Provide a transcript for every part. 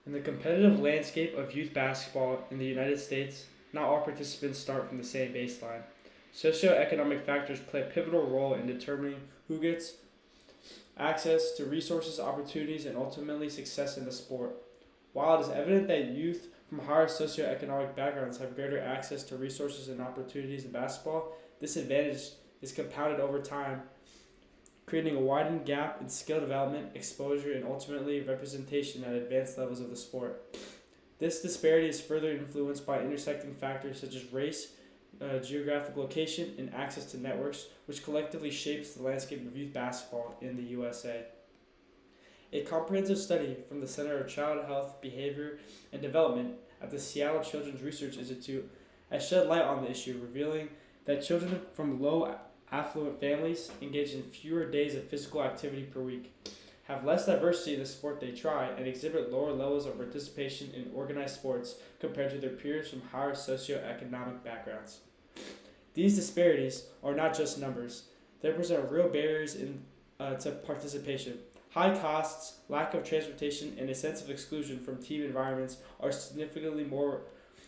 In the competitive landscape of youth basketball in the United States, not all participants start from the same baseline. Socioeconomic factors play a pivotal role in determining who gets access to resources, opportunities, and ultimately success in the sport. While it is evident that youth from higher socioeconomic backgrounds have greater access to resources and opportunities in basketball, this advantage is compounded over time, creating a widened gap in skill development, exposure, and ultimately representation at advanced levels of the sport. This disparity is further influenced by intersecting factors such as race, geographic location, and access to networks, which collectively shapes the landscape of youth basketball in the USA. A comprehensive study from the Center of Child Health, Behavior, and Development at the Seattle Children's Research Institute has shed light on the issue, revealing that children from low affluent families engage in fewer days of physical activity per week, have less diversity in the sport they try, and exhibit lower levels of participation in organized sports compared to their peers from higher socioeconomic backgrounds. These disparities are not just numbers, they present real barriers to participation. High costs, lack of transportation, and a sense of exclusion from team environments are significantly more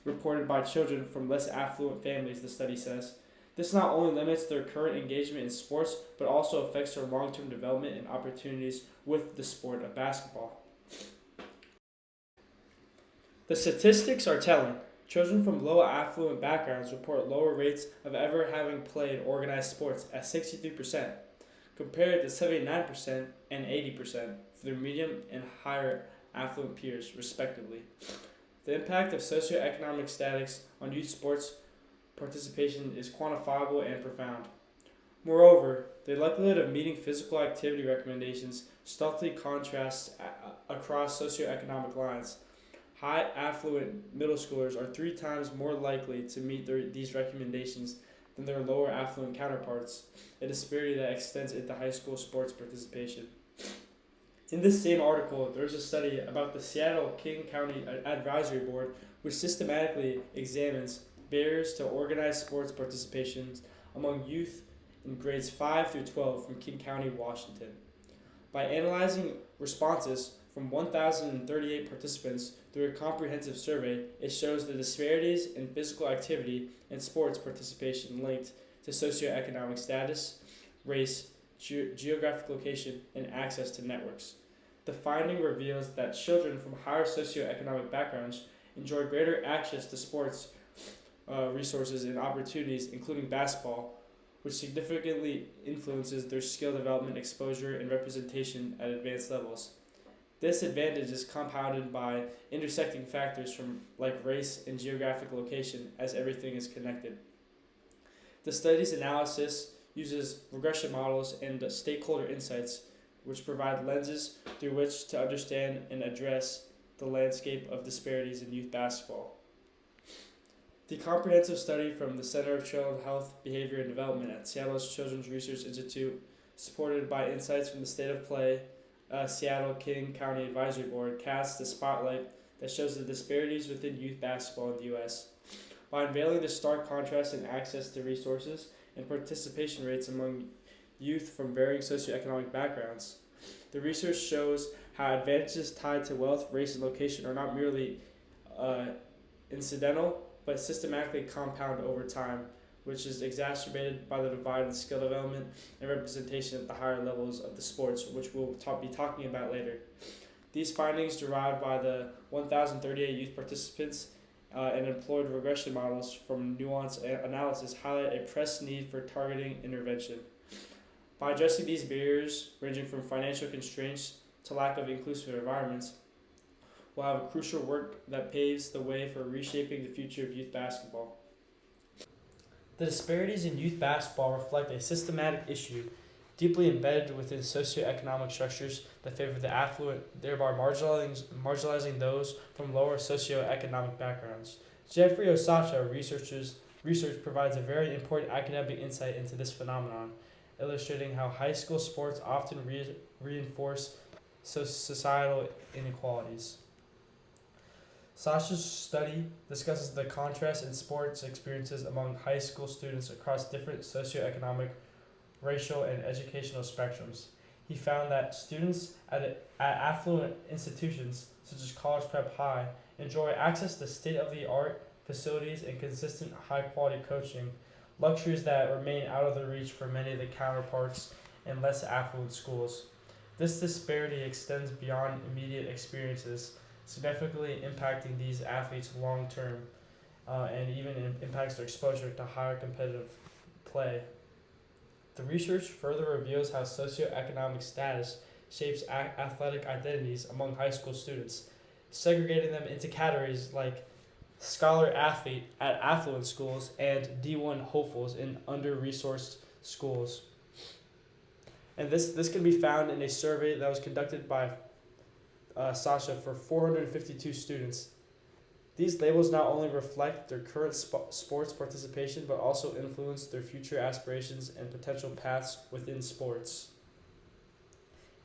reported by children from less affluent families, the study says. This not only limits their current engagement in sports, but also affects their long-term development and opportunities with the sport of basketball. The statistics are telling. Children from low affluent backgrounds report lower rates of ever having played organized sports at 63%, compared to 79% and 80% for their medium and higher affluent peers, respectively. The impact of socioeconomic status on youth sports participation is quantifiable and profound. Moreover, the likelihood of meeting physical activity recommendations stealthily contrasts across socioeconomic lines. High affluent middle schoolers are 3 times more likely to meet these recommendations than their lower affluent counterparts, a disparity that extends into high school sports participation. In this same article, there is a study about the Seattle King County Advisory Board, which systematically examines barriers to organized sports participation among youth in grades 5 through 12 from King County, Washington. By analyzing responses from 1,038 participants through a comprehensive survey, it shows the disparities in physical activity and sports participation linked to socioeconomic status, race, geographic location, and access to networks. The finding reveals that children from higher socioeconomic backgrounds enjoy greater access to sports resources and opportunities, including basketball, which significantly influences their skill development, exposure, and representation at advanced levels. This advantage is compounded by intersecting factors from like race and geographic location, as everything is connected. The study's analysis uses regression models and stakeholder insights, which provide lenses through which to understand and address the landscape of disparities in youth basketball. The comprehensive study from the Center of Child Health, Behavior, and Development at Seattle's Children's Research Institute, supported by insights from the State of Play, Seattle King County Advisory Board, casts a spotlight that shows the disparities within youth basketball in the U.S. By unveiling the stark contrast in access to resources and participation rates among youth from varying socioeconomic backgrounds, the research shows how advantages tied to wealth, race, and location are not merely incidental, but systematically compound over time, which is exacerbated by the divide in skill development and representation at the higher levels of the sports, which we'll be talking about later. These findings, derived by the 1,038 youth participants and employed regression models from nuanced analysis, highlight a pressed need for targeting intervention. By addressing these barriers, ranging from financial constraints to lack of inclusive environments, will have a crucial work that paves the way for reshaping the future of youth basketball. The disparities in youth basketball reflect a systematic issue deeply embedded within socioeconomic structures that favor the affluent, thereby marginalizing those from lower socioeconomic backgrounds. Jeffrey Osacho research provides a very important academic insight into this phenomenon, illustrating how high school sports often reinforce societal inequalities. Sasha's study discusses the contrast in sports experiences among high school students across different socioeconomic, racial, and educational spectrums. He found that students at affluent institutions such as College Prep High, enjoy access to state-of-the-art facilities and consistent high-quality coaching, luxuries that remain out of the reach for many of the counterparts in less affluent schools. This disparity extends beyond immediate experiences, significantly impacting these athletes long term, and even impacts their exposure to higher competitive play. The research further reveals how socioeconomic status shapes athletic identities among high school students, segregating them into categories like scholar athlete at affluent schools and D1 hopefuls in under-resourced schools. And this can be found in a survey that was conducted by Sasha for 452 students. These labels not only reflect their current sports participation, but also influence their future aspirations and potential paths within sports.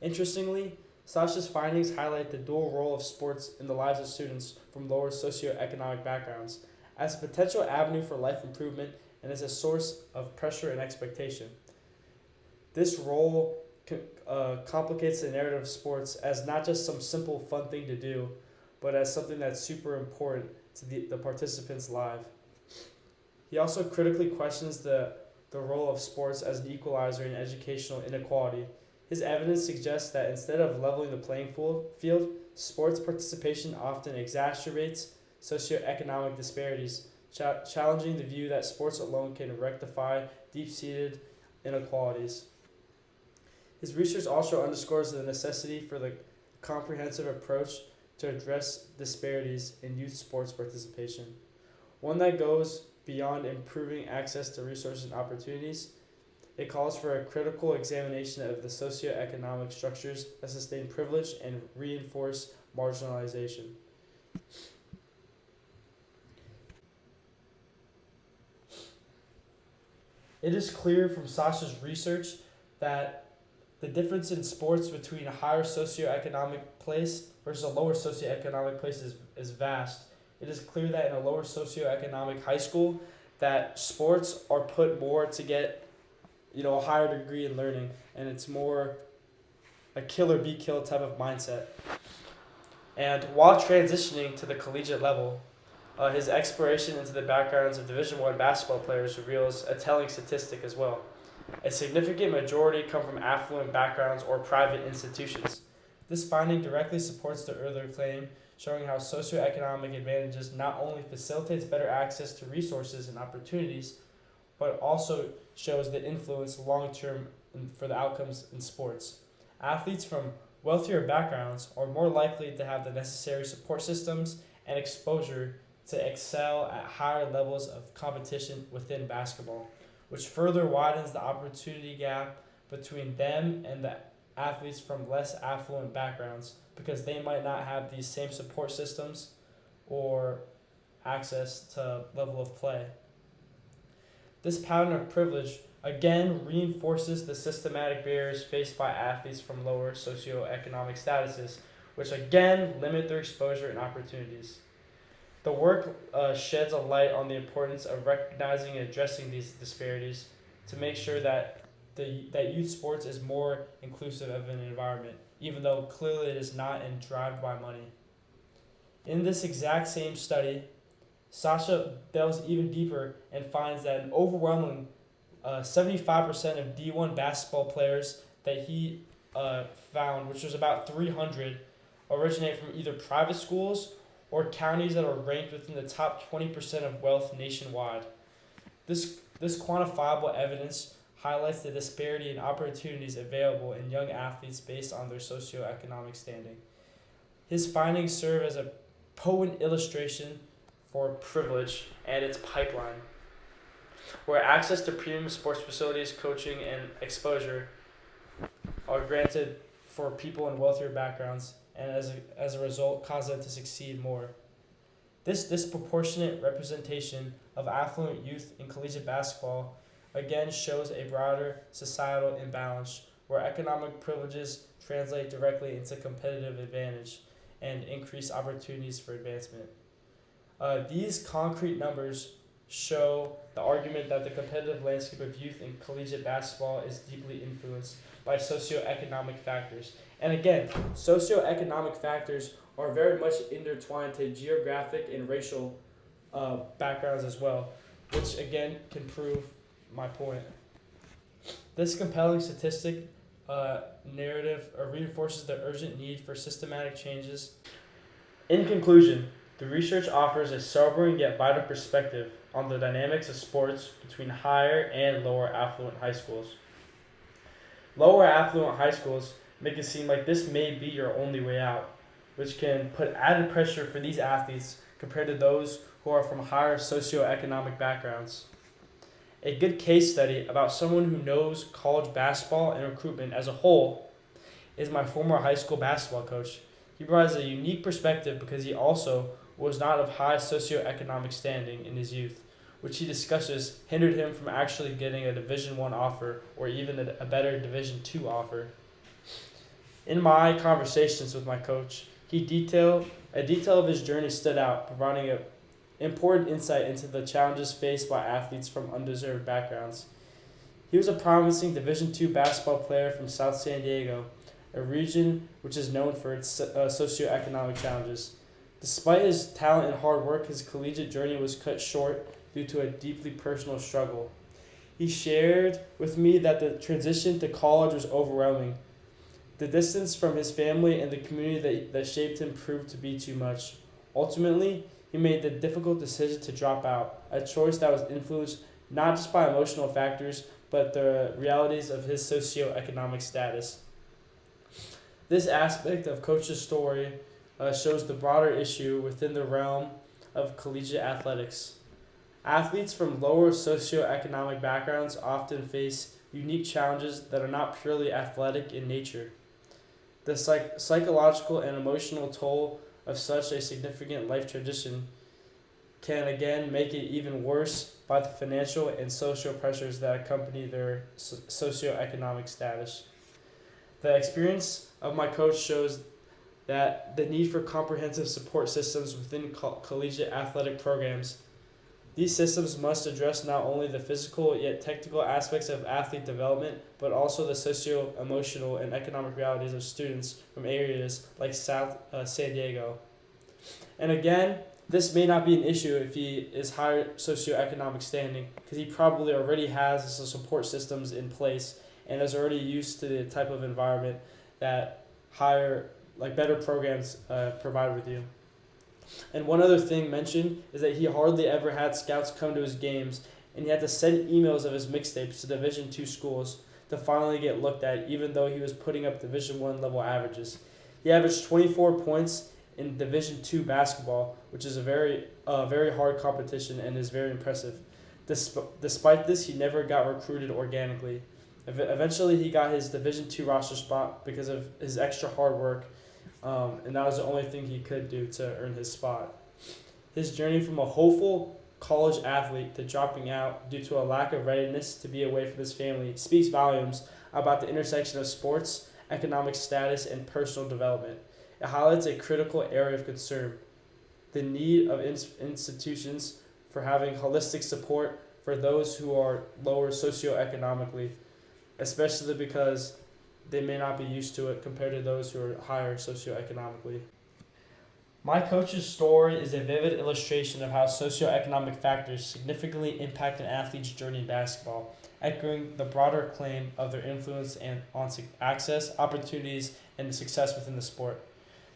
Interestingly, Sasha's findings highlight the dual role of sports in the lives of students from lower socioeconomic backgrounds as a potential avenue for life improvement and as a source of pressure and expectation. This role complicates the narrative of sports as not just some simple fun thing to do, but as something that's super important to the participant's life. He also critically questions the role of sports as an equalizer in educational inequality. His evidence suggests that instead of leveling the playing field, sports participation often exacerbates socioeconomic disparities, challenging the view that sports alone can rectify deep-seated inequalities. His research also underscores the necessity for the comprehensive approach to address disparities in youth sports participation, one that goes beyond improving access to resources and opportunities. It calls for a critical examination of the socioeconomic structures that sustain privilege and reinforce marginalization. It is clear from Sasha's research that the difference in sports between a higher socioeconomic place versus a lower socioeconomic place is vast. It is clear that in a lower socioeconomic high school that sports are put more to get a higher degree in learning, and it's more a kill or be killed type of mindset. And while transitioning to the collegiate level, his exploration into the backgrounds of Division I basketball players reveals a telling statistic as well. A significant majority come from affluent backgrounds or private institutions. This finding directly supports the earlier claim, showing how socioeconomic advantages not only facilitates better access to resources and opportunities, but also shows the influence long-term for the outcomes in sports. Athletes from wealthier backgrounds are more likely to have the necessary support systems and exposure to excel at higher levels of competition within basketball, which further widens the opportunity gap between them and the athletes from less affluent backgrounds, because they might not have these same support systems or access to level of play. This pattern of privilege again reinforces the systematic barriers faced by athletes from lower socioeconomic statuses, which again limit their exposure and opportunities. The work sheds a light on the importance of recognizing and addressing these disparities to make sure that youth sports is more inclusive of an environment, even though clearly it is not and driven by money. In this exact same study, Sasha delves even deeper and finds that an overwhelming 75% of D1 basketball players that he found, which was about 300, originate from either private schools or counties that are ranked within the top 20% of wealth nationwide. This quantifiable evidence highlights the disparity in opportunities available in young athletes based on their socioeconomic standing. His findings serve as a potent illustration for privilege and its pipeline, where access to premium sports facilities, coaching, and exposure are granted for people in wealthier backgrounds, and as a result cause them to succeed more. This disproportionate representation of affluent youth in collegiate basketball again shows a broader societal imbalance where economic privileges translate directly into competitive advantage and increased opportunities for advancement. These concrete numbers show the argument that the competitive landscape of youth in collegiate basketball is deeply influenced by socioeconomic factors. And again, socioeconomic factors are very much intertwined to geographic and racial backgrounds as well, which again can prove my point. This compelling statistic narrative reinforces the urgent need for systematic changes. In conclusion, the research offers a sobering yet vital perspective on the dynamics of sports between higher and lower affluent high schools. Lower affluent high schools make it seem like this may be your only way out, which can put added pressure for these athletes compared to those who are from higher socioeconomic backgrounds. A good case study about someone who knows college basketball and recruitment as a whole is my former high school basketball coach. He provides a unique perspective because he also was not of high socioeconomic standing in his youth, which he discusses hindered him from actually getting a Division I offer or even a better Division II offer. In my conversations with my coach, a detail of his journey stood out, providing an important insight into the challenges faced by athletes from undeserved backgrounds. He was a promising Division II basketball player from South San Diego, a region which is known for its socioeconomic challenges. Despite his talent and hard work, his collegiate journey was cut short due to a deeply personal struggle. He shared with me that the transition to college was overwhelming. The distance from his family and the community that shaped him proved to be too much. Ultimately, he made the difficult decision to drop out, a choice that was influenced not just by emotional factors, but the realities of his socioeconomic status. This aspect of Coach's story shows the broader issue within the realm of collegiate athletics. Athletes from lower socioeconomic backgrounds often face unique challenges that are not purely athletic in nature. The psychological and emotional toll of such a significant life transition can again make it even worse by the financial and social pressures that accompany their socioeconomic status. The experience of my coach shows that the need for comprehensive support systems within collegiate athletic programs. These systems must address not only the physical yet technical aspects of athlete development, but also the socio-emotional and economic realities of students from areas like South San Diego. And again, this may not be an issue if he is higher socioeconomic standing, because he probably already has the support systems in place and is already used to the type of environment that better programs provide with you. And one other thing mentioned is that he hardly ever had scouts come to his games, and he had to send emails of his mixtapes to Division II schools to finally get looked at, even though he was putting up Division I level averages. He averaged 24 points in Division II basketball, which is a very hard competition and is very impressive. Despite this, he never got recruited organically. Eventually, he got his Division II roster spot because of his extra hard work, and that was the only thing he could do to earn his spot. His journey from a hopeful college athlete to dropping out due to a lack of readiness to be away from his family speaks volumes about the intersection of sports, economic status, and personal development. It highlights a critical area of concern, the need of institutions for having holistic support for those who are lower socioeconomically, especially because they may not be used to it compared to those who are higher socioeconomically. My coach's story is a vivid illustration of how socioeconomic factors significantly impact an athlete's journey in basketball, echoing the broader claim of their influence on access, opportunities, and success within the sport.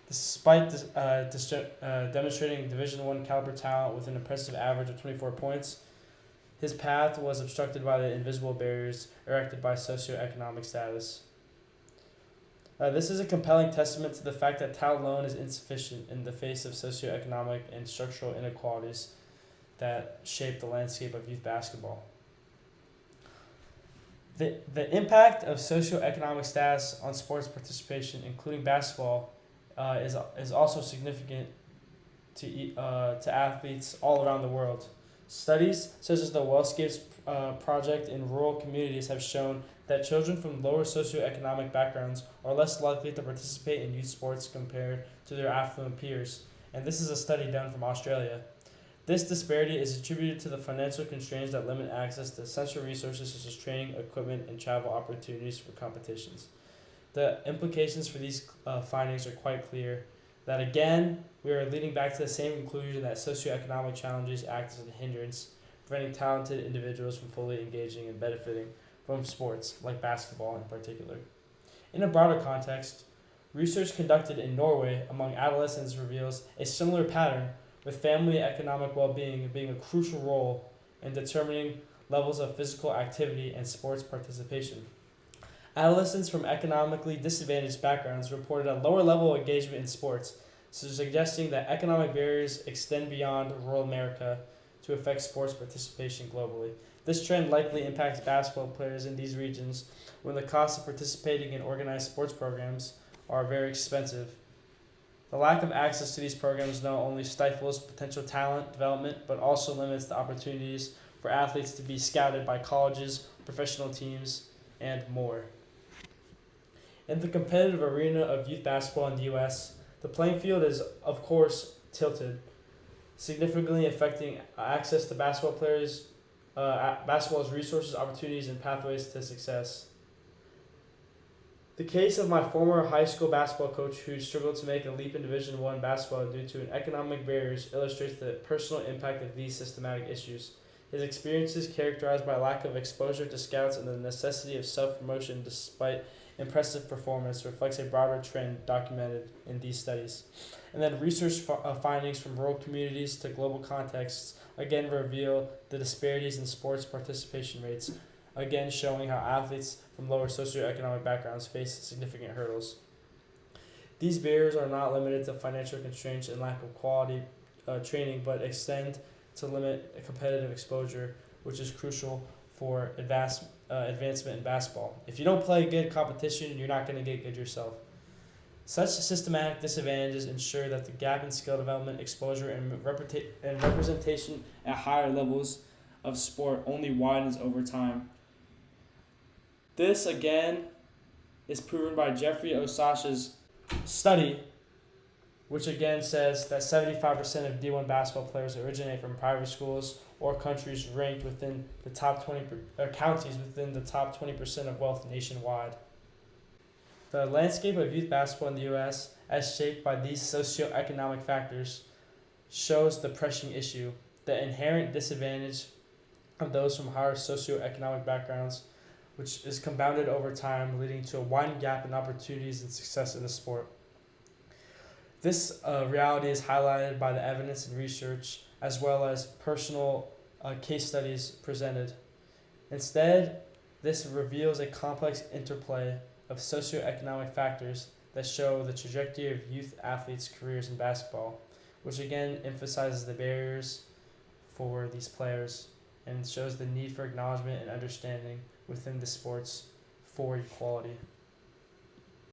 Despite demonstrating Division I caliber talent with an impressive average of 24 points, his path was obstructed by the invisible barriers erected by socioeconomic status. This is a compelling testament to the fact that talent alone is insufficient in the face of socioeconomic and structural inequalities that shape the landscape of youth basketball. The impact of socioeconomic status on sports participation, including basketball, is also significant to athletes all around the world. Studies such as the Wellscapes project in rural communities have shown that children from lower socioeconomic backgrounds are less likely to participate in youth sports compared to their affluent peers, and this is a study done from Australia. This disparity is attributed to the financial constraints that limit access to essential resources such as training, equipment, and travel opportunities for competitions. The implications for these findings are quite clear. That again, we are leading back to the same conclusion that socioeconomic challenges act as a hindrance, preventing talented individuals from fully engaging and benefiting from sports, like basketball in particular. In a broader context, research conducted in Norway among adolescents reveals a similar pattern, with family economic well-being being a crucial role in determining levels of physical activity and sports participation. Adolescents from economically disadvantaged backgrounds reported a lower level of engagement in sports, suggesting that economic barriers extend beyond rural America to affect sports participation globally. This trend likely impacts basketball players in these regions when the costs of participating in organized sports programs are very expensive. The lack of access to these programs not only stifles potential talent development, but also limits the opportunities for athletes to be scouted by colleges, professional teams, and more. In the competitive arena of youth basketball in the U.S., the playing field is, of course, tilted, significantly affecting access to basketball's resources, opportunities, and pathways to success. The case of my former high school basketball coach who struggled to make a leap in Division I basketball due to economic barriers illustrates the personal impact of these systematic issues. His experiences, characterized by lack of exposure to scouts and the necessity of self-promotion despite impressive performance, reflects a broader trend documented in these studies. And then research findings from rural communities to global contexts again reveal the disparities in sports participation rates, again showing how athletes from lower socioeconomic backgrounds face significant hurdles. These barriers are not limited to financial constraints and lack of quality training, but extend to limit competitive exposure, which is crucial for advancement in basketball. If you don't play good competition, you're not going to get good yourself. Such systematic disadvantages ensure that the gap in skill development, exposure, and representation at higher levels of sport only widens over time. This, again, is proven by Jeffrey Osash's study, which again says that 75% of D1 basketball players originate from private schools or countries ranked within the top 20 counties within the top 20% of wealth nationwide. The landscape of youth basketball in the U.S., as shaped by these socioeconomic factors, shows the pressing issue: the inherent disadvantage of those from higher socioeconomic backgrounds, which is compounded over time, leading to a widening gap in opportunities and success in the sport. This reality is highlighted by the evidence and research, as well as personal case studies presented. Instead, this reveals a complex interplay of socioeconomic factors that show the trajectory of youth athletes' careers in basketball, which again emphasizes the barriers for these players and shows the need for acknowledgement and understanding within the sports for equality.